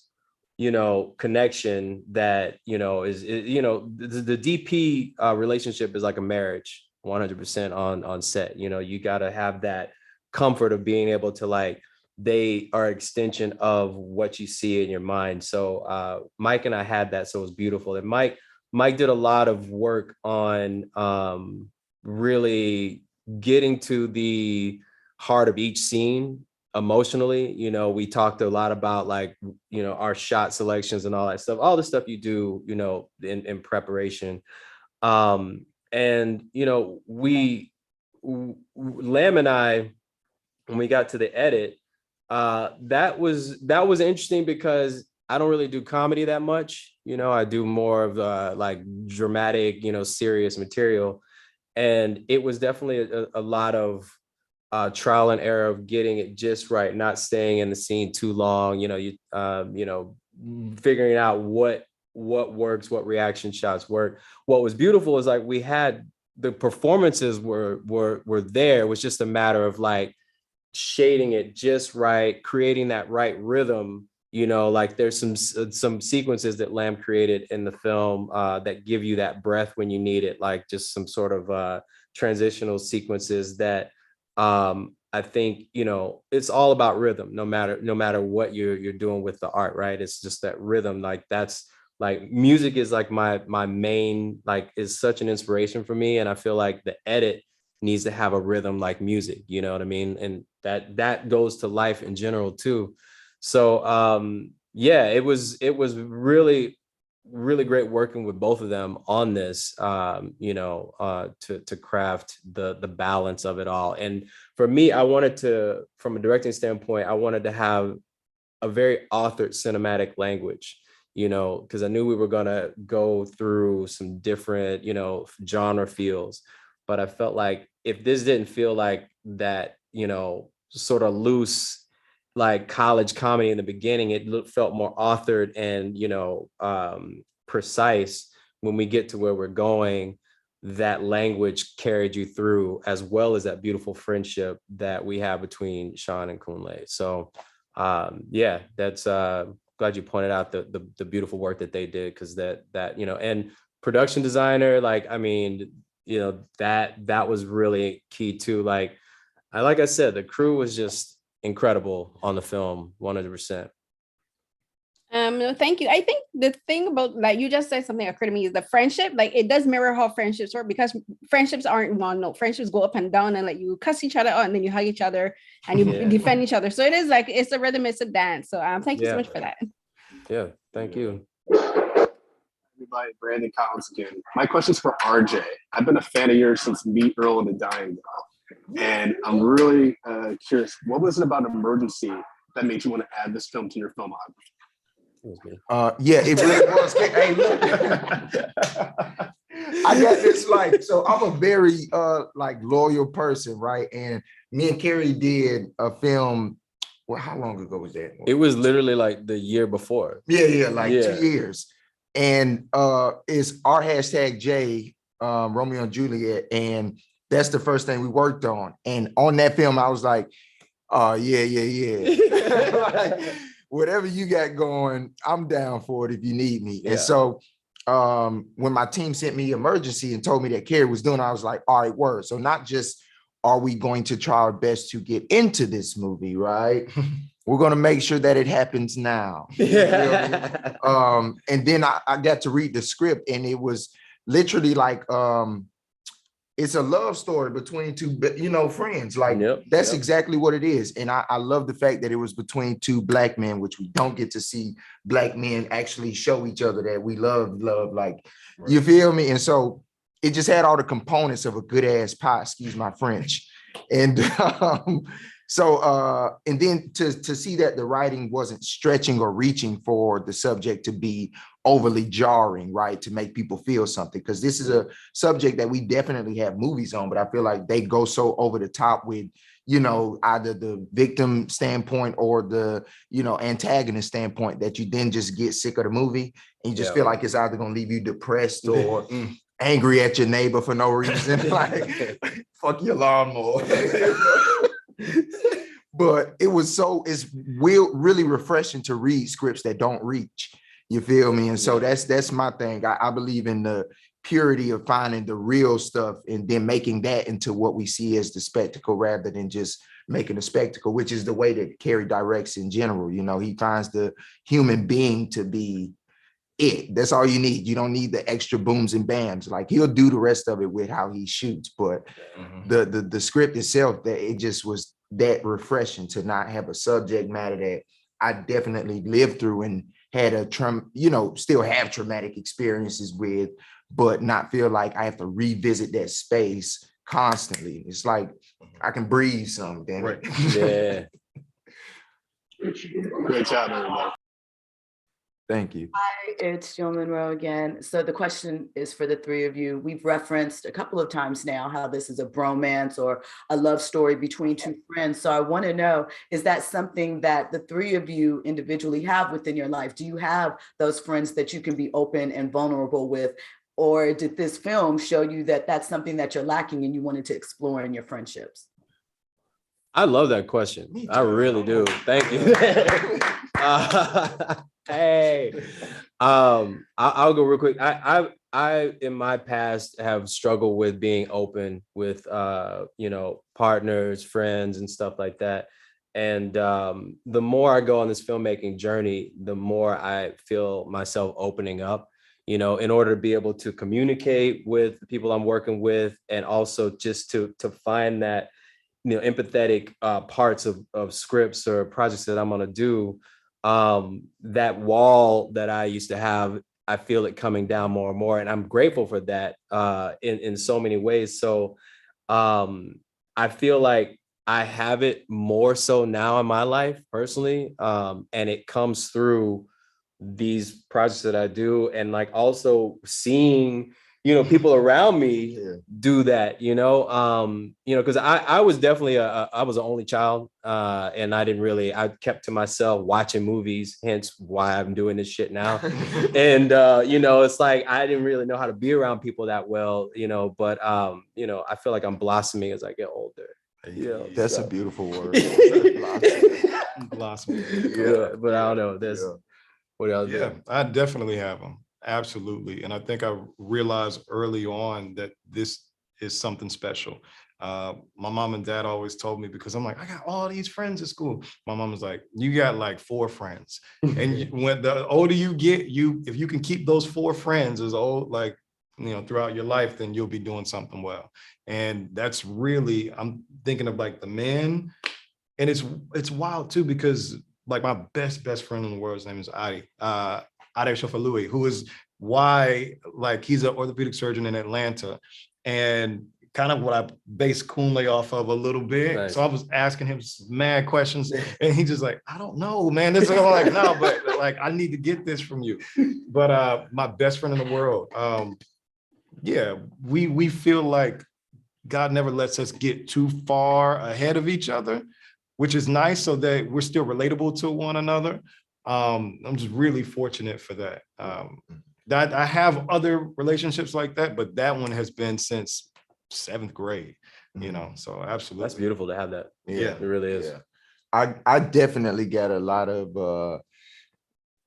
connection that, is the DP relationship is like a marriage 100% on set. You got to have that comfort of being able to like, they are extension of what you see in your mind. So Mike and I had that, so it was beautiful. And Mike did a lot of work on really getting to the heart of each scene emotionally. We talked a lot about like, our shot selections and all that stuff, all the stuff you do, in preparation. And, Lamb and I, when we got to the edit, that was interesting because I don't really do comedy that much. I do more of like dramatic, serious material. And it was definitely a lot of trial and error of getting it just right, not staying in the scene too long, figuring out what works, what reaction shots work. What was beautiful is like we had the performances were there. It was just a matter of like shading it just right, creating that right rhythm. Like there's some sequences that Lamb created in the film that give you that breath when you need it, like just some sort of transitional sequences that I think, it's all about rhythm, no matter what you're doing with the art, right? It's just that rhythm. Like that's like music is like my main, like is such an inspiration for me. And I feel like the edit needs to have a rhythm like music, you know what I mean? And that goes to life in general too. So it was really great working with both of them on this, to craft the balance of it all. And for me, I wanted to, from a directing standpoint, I wanted to have a very authored cinematic language, because I knew we were gonna go through some different, genre feels. But I felt like if this didn't feel like that, sort of loose, like college comedy in the beginning, it felt more authored and, precise. When we get to where we're going, that language carried you through, as well as that beautiful friendship that we have between Sean and Kunle. So that's glad you pointed out the beautiful work that they did, because that and production designer, like, I mean, that was really key too. Like I said, the crew was just incredible on the film, 100%. No, thank you. I think the thing about, like, you just said something that occurred to me is the friendship. Like, it does mirror how friendships work, because friendships aren't one note. Friendships go up and down, and like you cuss each other out and then you hug each other and you defend each other. So it is like, it's a rhythm, it's a dance. So thank you so much for that. Yeah, thank you. Everybody, Brandon Collins again. My question's for RJ. I've been a fan of yours since Meet Earl and the Dying Girl. And I'm really curious, what was it about Emergency that made you want to add this film to your filmography? It really was. Hey, look. I got this, like, so I'm a very like loyal person, right? And me and Carey did a film. Well, how long ago was that? It was literally like the year before. 2 years. And it's R#J, Romeo and Juliet, and that's the first thing we worked on. And on that film, I was like, oh yeah. whatever you got going, I'm down for it if you need me. Yeah. And so when my team sent me emergency and told me that Carey was doing it, I was like, all right, word. So not just are we going to try our best to get into this movie, right? We're going to make sure that it happens now. Yeah. And then I got to read the script, and it was literally like, it's a love story between two, friends. Like, that's exactly what it is. And I love the fact that it was between two Black men, which we don't get to see Black men actually show each other that we love, like, you feel me? And so it just had all the components of a good ass pie, excuse my French. And and then to see that the writing wasn't stretching or reaching for the subject to be overly jarring, right? To make people feel something, because this is a subject that we definitely have movies on, but I feel like they go so over the top with, either the victim standpoint or the, antagonist standpoint, that you then just get sick of the movie and you just feel like it's either going to leave you depressed or angry at your neighbor for no reason. Like, fuck your lawnmower. But it's really refreshing to read scripts that don't reach. You feel me? And so that's my thing. I believe in the purity of finding the real stuff and then making that into what we see as the spectacle, rather than just making a spectacle, which is the way that Carey directs in general. He finds the human being to be it. That's all you need. You don't need the extra booms and bams. Like, he'll do the rest of it with how he shoots, but the script itself, that it just was that refreshing to not have a subject matter that I definitely lived through and had still have traumatic experiences with, but not feel like I have to revisit that space constantly. It's like I can breathe some, damn it. Yeah. Great job, everybody. Thank you. Hi, it's Jill Monroe again. So the question is for the three of you. We've referenced a couple of times now how this is a bromance or a love story between two friends. So I want to know, is that something that the three of you individually have within your life? Do you have those friends that you can be open and vulnerable with? Or did this film show you that that's something that you're lacking and you wanted to explore in your friendships? I love that question. I really do. Thank you. Hey, I'll go real quick. I in my past have struggled with being open with partners, friends, and stuff like that. And the more I go on this filmmaking journey, the more I feel myself opening up, in order to be able to communicate with the people I'm working with, and also just to find that empathetic parts of scripts or projects that I'm going to do. That wall that I used to have, I feel it coming down more and more, and I'm grateful for that in so many ways. So I feel like I have it more so now in my life personally, and it comes through these projects that I do, and like also seeing people around me do that, because I was definitely I was an only child, and I kept to myself watching movies, hence why I'm doing this shit now. And it's like I didn't really know how to be around people that well, but I feel like I'm blossoming as I get older. That's a beautiful word. Blossoming. Yeah, but I don't know. What else? Yeah, I definitely have them. Absolutely. And I think I realized early on that this is something special. My mom and dad always told me, because I'm like, I got all these friends at school. My mom was like, you got like 4 friends. And when the older you get, if you can keep those 4 friends as old, like, throughout your life, then you'll be doing something well. And that's really, I'm thinking of like the men. And it's wild too, because like my best friend in the world, his name is Adi. Shofalui, who is why, like, he's an orthopedic surgeon in Atlanta, and kind of what I based Kunle off of a little bit. Nice. So I was asking him mad questions, and he's just like, I don't know, man. This is like, no, but like, I need to get this from you. But my best friend in the world, we feel like God never lets us get too far ahead of each other, which is nice, so that we're still relatable to one another. I'm just really fortunate for that. That I have other relationships like that, but that one has been since 7th grade, so absolutely. That's beautiful to have that. Yeah, it really is. I definitely got a lot of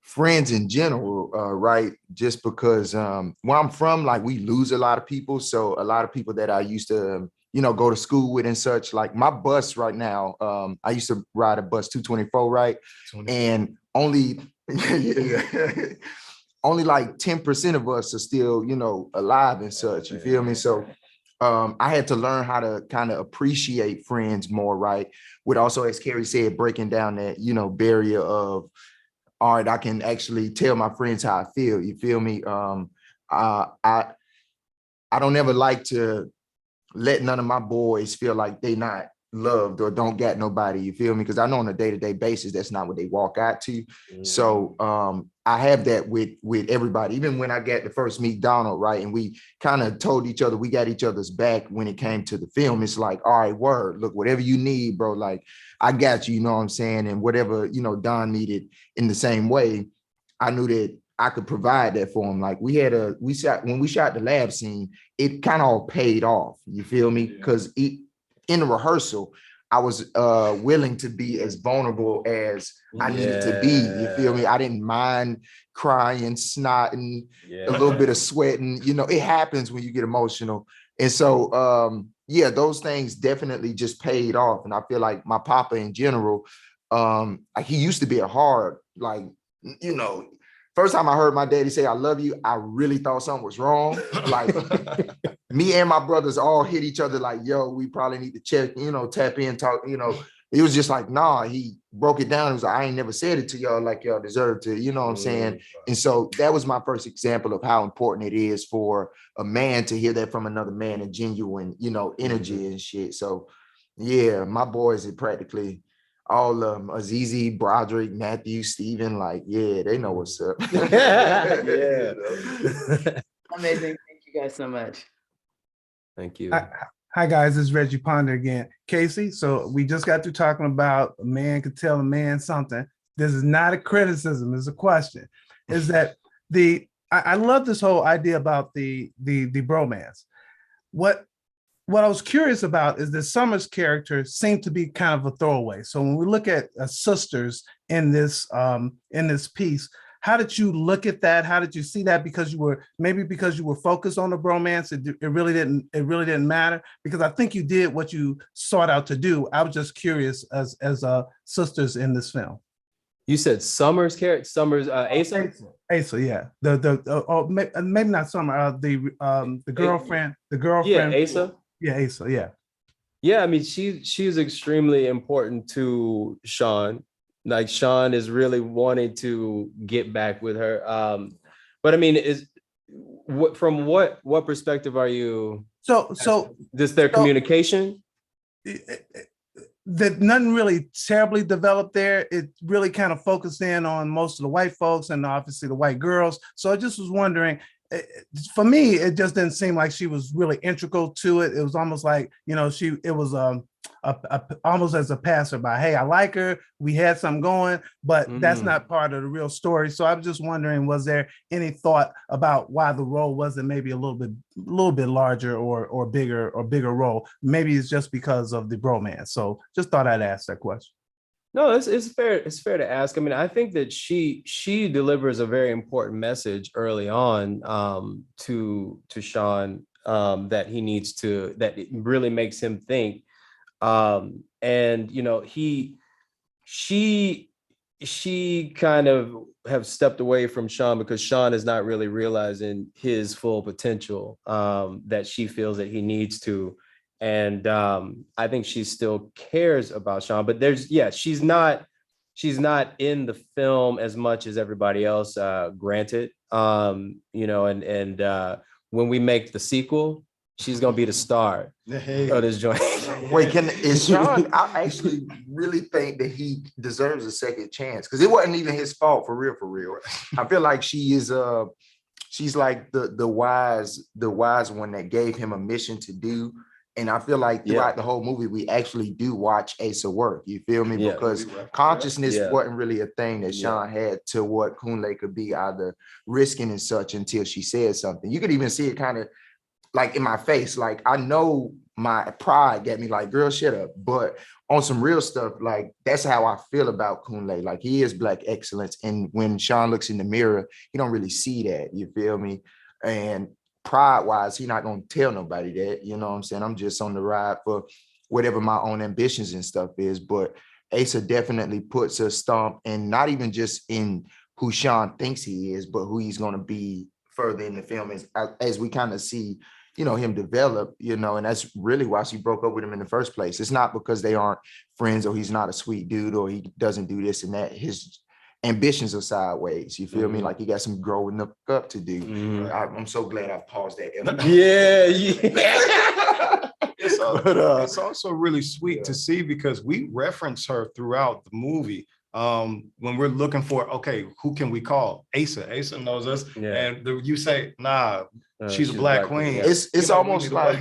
friends in general, right? Just because where I'm from, like we lose a lot of people. So a lot of people that I used to, go to school with and such, like my bus right now, I used to ride a bus 224, right? And only, only like 10% of us are still, alive and such, you feel me? So I had to learn how to kind of appreciate friends more, right? With also, as Carey said, breaking down that, barrier of, all right, I can actually tell my friends how I feel. You feel me? I don't ever like to let none of my boys feel like they not loved or don't got nobody. You feel me? Because I know on a day-to-day basis, that's not what they walk out to. So I have that with everybody. Even when I got to first meet Donald, right? And we kind of told each other we got each other's back when it came to the film. It's like, all right, word, look, whatever you need, bro. Like, I got you, you know what I'm saying? And whatever, Don needed in the same way, I knew that I could provide that for him. Like when we shot the lab scene, it kind of all paid off. You feel me? Because in the rehearsal, I was willing to be as vulnerable as I needed to be. You feel me? I didn't mind crying, snotting, a little bit of sweating. It happens when you get emotional. And so, those things definitely just paid off. And I feel like my papa in general, he used to be a hard, like, first time I heard my daddy say, I love you, I really thought something was wrong. Like me and my brothers all hit each other like, yo, we probably need to check, tap in, talk, It was just like, nah, he broke it down. It was like, I ain't never said it to y'all like y'all deserve to, you know what I'm saying? And so that was my first example of how important it is for a man to hear that from another man and genuine, energy and shit. So yeah, my boys are practically all of them, Azizi, Broderick, Matthew, Steven, like, yeah, they know what's up. Amazing. Thank you guys so much. Thank you. Hi guys, it's Reggie Ponder again. Casey, so we just got through talking about a man could tell a man something. This is not a criticism, it's a question. Is that I love this whole idea about the bromance. What I was curious about is that Summer's character seemed to be kind of a throwaway. So when we look at sisters in this piece, how did you look at that? How did you see that? Because you were focused on the bromance, it really didn't matter. Because I think you did what you sought out to do. I was just curious as sisters in this film. You said Summer's character, Asa? Asa, yeah. Maybe not Summer. The girlfriend. Yeah, Asa. Yeah, Asa, yeah. Yeah, I mean, she's extremely important to Sean. Like Sean is really wanting to get back with her. But I mean, from what perspective are you? So just their communication? That nothing really terribly developed there. It really kind of focused in on most of the white folks and obviously the white girls. So I just was wondering, for me, it just didn't seem like she was really integral to it. It was almost like, it was almost as a passerby. Hey, I like her. We had something going, but that's not part of the real story. So I was just wondering, was there any thought about why the role wasn't maybe a little bit larger or bigger role? Maybe it's just because of the bromance. So just thought I'd ask that question. No, it's fair. It's fair to ask. I mean, I think that she delivers a very important message early on to Sean that he needs to, that it really makes him think. And she kind of have stepped away from Sean because Sean is not really realizing his full potential that she feels that he needs to. And I think she still cares about Sean, but she's not in the film as much as everybody else, granted. And when we make the sequel, she's gonna be the star of this joint. Wait, is Sean? I actually really think that he deserves a second chance because it wasn't even his fault for real. I feel like she is she's like the wise one that gave him a mission to do. And I feel like throughout the whole movie, we actually do watch Asa work. You feel me? Yeah. Because consciousness wasn't really a thing that Sean had to what Kunle could be either risking and such until she said something. You could even see it kind of like in my face. Like I know my pride got me like, girl, shut up. But on some real stuff, like that's how I feel about Kunle. Like he is Black excellence. And when Sean looks in the mirror, he don't really see that. You feel me? And pride-wise, he not gonna tell nobody that. You know what I'm saying? I'm just on the ride for whatever my own ambitions and stuff is. But Asa definitely puts a stomp, and not even just in who Sean thinks he is, but who he's gonna be further in the film as we kind of see, you know, him develop, you know, and that's really why she broke up with him in the first place. It's not because they aren't friends or he's not a sweet dude or he doesn't do this and that. His ambitions are sideways. You feel me? Like he got some growing up to do. I'm so glad I paused that. It's also really sweet to see because we reference her throughout the movie. When we're looking for, okay, who can we call? Asa knows us. And you say, nah, she's a Black queen. It's almost like,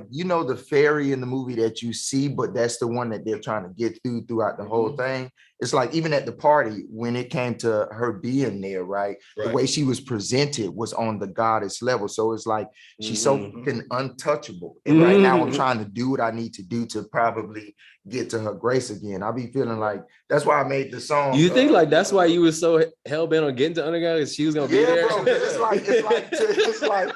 you know, the fairy in the movie that you see, but that's the one that they're trying to get throughout the whole thing. It's like even at the party, when it came to her being there, right? The way she was presented was on the goddess level. So it's like she's so fucking untouchable. And right now I'm trying to do what I need to do to probably get to her grace again. I'll be feeling like that's why I made the song. You think like that's why you were so hell bent on getting to Underground because she was gonna be there? Bro, it's like,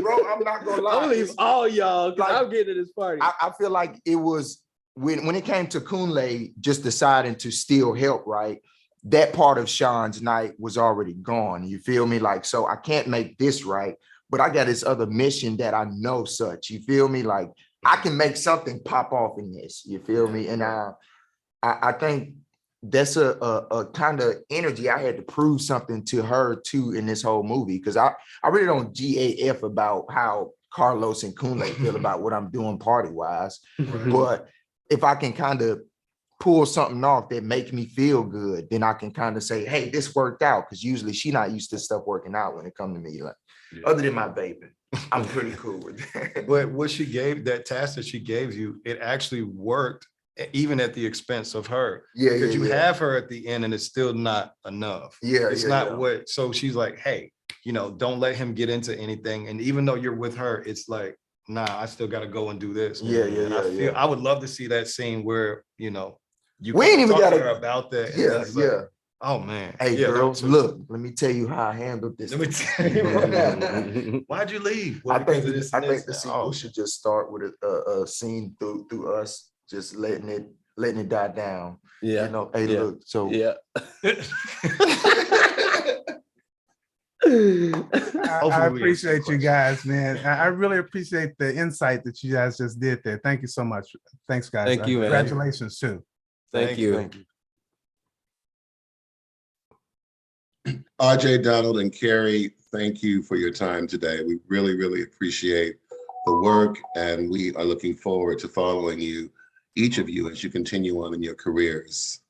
bro, I'm not gonna lie. I'm gonna leave all y'all because I'm getting to this party. I feel like it was when it came to Kunle just deciding to still help, right? That part of Sean's night was already gone. You feel me? Like, so I can't make this right, but I got this other mission that I know such. You feel me? Like I can make something pop off in this. You feel me? And I think that's a kind of energy I had to prove something to her too in this whole movie, because I really don't GAF about how Carlos and Kunle feel about what I'm doing party wise, but if I can kind of pull something off that makes me feel good, then I can kind of say, hey, this worked out, because usually she not used to stuff working out when it comes to me. Like other than my baby, I'm pretty cool with that. But what she gave, that task that she gave you, it actually worked even at the expense of her. Because you have her at the end and it's still not enough. It's not what, so she's like, hey, you know, don't let him get into anything. And even though you're with her, it's like, nah, I still got to go and do this. I would love to see that scene where, you know, we ain't even got to about that. Oh man. Hey girls, look, let me tell you how I handled this. Let me tell you why'd you leave? I think the sequel should just start with a scene through us just letting it die down. You know, hey, look, so I appreciate you guys, man. I really appreciate the insight that you guys just did there. Thank you so much. Thanks, guys. Thank you, man. Congratulations too. Thank you. RJ, Donald, and Carey, thank you for your time today. We really, really appreciate the work, and we are looking forward to following you, each of you, as you continue on in your careers.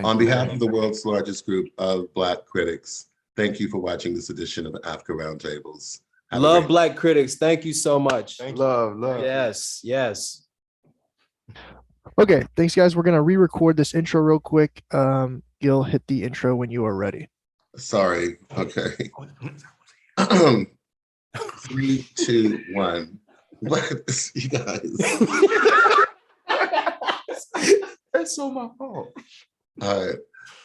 On behalf of the world's largest group of Black critics, thank you for watching this edition of Africa Roundtables. Love Black critics. Thank you so much. Love. Yes. Okay, thanks guys. We're gonna re-record this intro real quick. Gil, hit the intro when you are ready. Sorry. Okay. 3, 2, 1. What, you guys? That's so my fault. All right.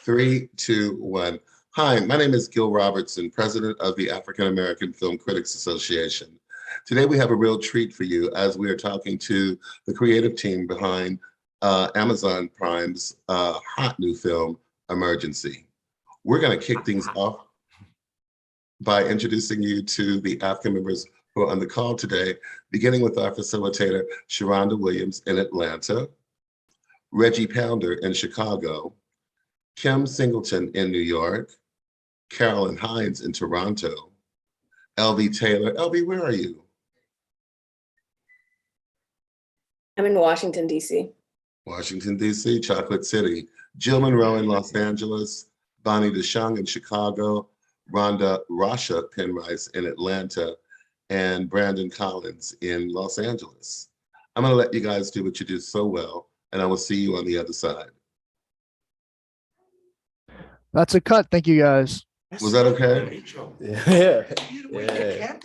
3, 2, 1. Hi, my name is Gil Robertson, president of the African American Film Critics Association. Today we have a real treat for you as we are talking to the creative team behind Amazon Prime's hot new film, Emergency. We're going to kick things off by introducing you to the African members who are on the call today, beginning with our facilitator, Sharonda Williams in Atlanta, Reggie Pounder in Chicago, Kim Singleton in New York, Carolyn Hines in Toronto, LV Taylor. LV, where are you? I'm in Washington, D.C. Washington, D.C., Chocolate City. Jill Monroe in Los Angeles, Bonnie DeShung in Chicago, Rhonda Rasha Penrice in Atlanta, and Brandon Collins in Los Angeles. I'm going to let you guys do what you do so well, and I will see you on the other side. That's a cut. Thank you guys. Was that okay? Yeah. Thank